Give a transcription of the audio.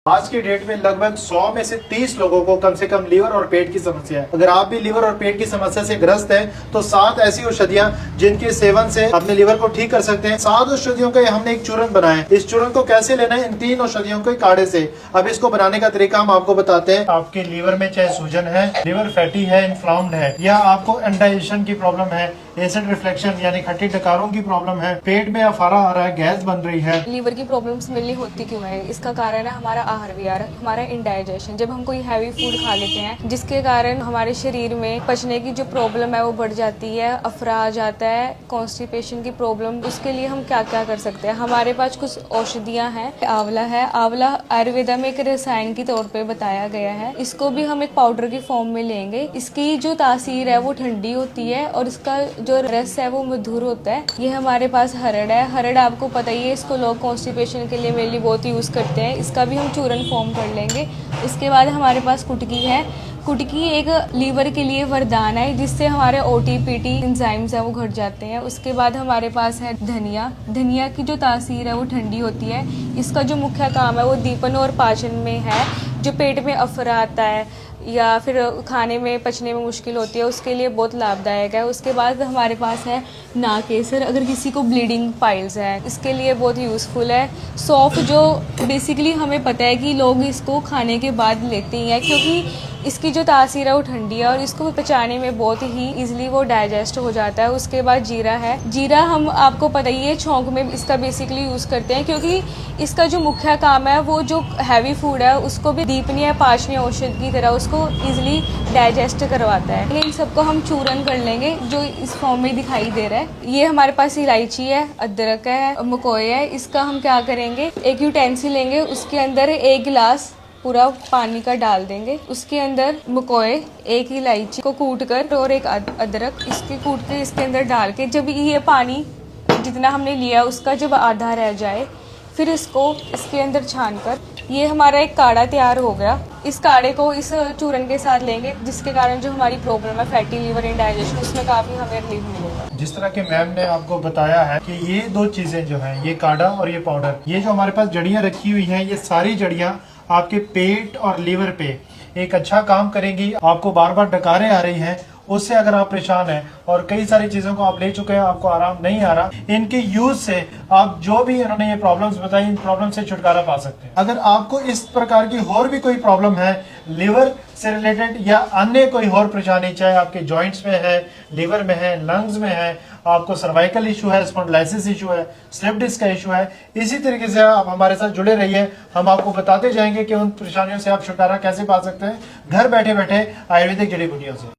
आज की डेट में लगभग 100 में से 30 लोगों को कम से कम लीवर और पेट की समस्या है। अगर आप भी लीवर और पेट की समस्या से ग्रस्त हैं तो 7 ऐसी औषधियां जिनके सेवन से अपने लीवर को ठीक कर सकते हैं। 7 औषधियों का हमने एक चूर्ण बनाया है। इस चूर्ण को कैसे लेना है, इन 3 औषधियों के काढ़े से। अब इसको बनाने का तरीका हम आपको बताते हैं। आपके लीवर में चाहे सूजन है, लीवर फैटी है, इन्फ्लाम्ड है, या आपको इंडाइजेशन की प्रॉब्लम है, एसिड रिफ्लेक्शन यानी खट्टी डकारों की प्रॉब्लम है, पेट में अफारा आ रहा है, गैस बन रही है, लीवर की प्रॉब्लम्स मेनली होती क्यों है? इसका कारण है हमारा आहार विहार, हमारा इंडाइजेशन। जब हम कोई हैवी फूड खा लेते हैं जिसके कारण हमारे शरीर में पचने की जो प्रॉब्लम है वो बढ़ जाती है, अफरा आ जाता है, कॉन्स्टिपेशन की प्रॉब्लम। उसके लिए हम क्या क्या कर सकते हैं? हमारे पास कुछ औषधियाँ हैं। आंवला है, आंवला आयुर्वेदा में एक रसायन के तौर पे बताया गया है। इसको भी हम एक पाउडर की फॉर्म में लेंगे। इसकी जो तासीर है वो ठंडी होती है और इसका जो रस है वो मधुर होता है। ये हमारे पास हरड़ है। हरड़ आपको पता ही है, इसको लोग कॉन्स्टिपेशन के लिए मेनली बहुत यूज़ करते हैं। इसका भी हम चूर्ण फॉर्म कर लेंगे। इसके बाद हमारे पास कुटकी है। कुटकी एक लीवर के लिए वरदान है जिससे हमारे ओटीपीटी एंजाइम्स हैं वो घट जाते हैं। उसके बाद हमारे पास है धनिया। धनिया की जो तासीर है वो ठंडी होती है। इसका जो मुख्य काम है वो दीपन और पाचन में है। जो पेट में अफरा आता है या फिर खाने में पचने में मुश्किल होती है उसके लिए बहुत लाभदायक है। उसके बाद हमारे पास है नाकेसर। अगर किसी को ब्लीडिंग पाइल्स है इसके लिए बहुत यूज़फुल है। सौंफ जो बेसिकली हमें पता है कि लोग इसको खाने के बाद लेते ही हैं क्योंकि इसकी जो तासीर है वो ठंडी है और इसको पचाने में बहुत ही इजीली वो डाइजेस्ट हो जाता है। उसके बाद जीरा है। जीरा हम आपको पता ही है छौंक में इसका बेसिकली यूज़ करते हैं क्योंकि इसका जो मुख्य काम है वो जो हैवी फूड है उसको भी दीपनीय पाचनीय औषध की तरह उसको इजीली डाइजेस्ट करवाता है। इन सबको हम चूर्ण कर लेंगे जो इस फॉर्म में दिखाई दे रहा है। ये हमारे पास इलायची है, अदरक है, मकोए है। इसका हम क्या करेंगे, एक यूटेंसिल लेंगे, उसके अंदर 1 गिलास पूरा पानी का डाल देंगे। उसके अंदर मकोए, 1 इलायची को कूट कर और 1 अदरक इसके कूट के इसके अंदर डाल के जब ये पानी जितना हमने लिया उसका जब आधा रह जाए फिर इसको इसके अंदर छान कर ये हमारा एक काढ़ा तैयार हो गया। इस काढ़े को इस चूर्ण के साथ लेंगे जिसके कारण जो हमारी प्रॉब्लम है फैटी लीवर इंडाइजेशन उसमें काफ़ी हमें रिलीफ मिलेगा। जिस तरह के मैम ने आपको बताया है कि ये 2 चीजें जो हैं, ये काढ़ा और ये पाउडर, ये जो हमारे पास जड़ियाँ रखी हुई हैं, ये सारी जड़ियाँ आपके पेट और लीवर पे एक अच्छा काम करेंगी। आपको बार बार डकारें आ रही हैं, उससे अगर आप परेशान हैं और कई सारी चीजों को आप ले चुके हैं, आपको आराम नहीं आ रहा, इनके यूज से आप जो भी इन्होंने ये प्रॉब्लम्स बताई इन प्रॉब्लम से छुटकारा पा सकते हैं। अगर आपको इस प्रकार की और भी कोई प्रॉब्लम है लिवर से रिलेटेड या अन्य कोई और परेशानी, चाहे आपके जॉइंट्स में है, लिवर में है, लंग्स में है, आपको सर्वाइकल इशू है, स्पॉन्डिलाइसिस इशू है, स्लिप डिस्क का इशू है, इसी तरीके से आप हमारे साथ जुड़े रहिए। हम आपको बताते जाएंगे कि उन परेशानियों से आप छुटकारा कैसे पा सकते हैं घर बैठे बैठे आयुर्वेदिक जड़ी बूटियों से।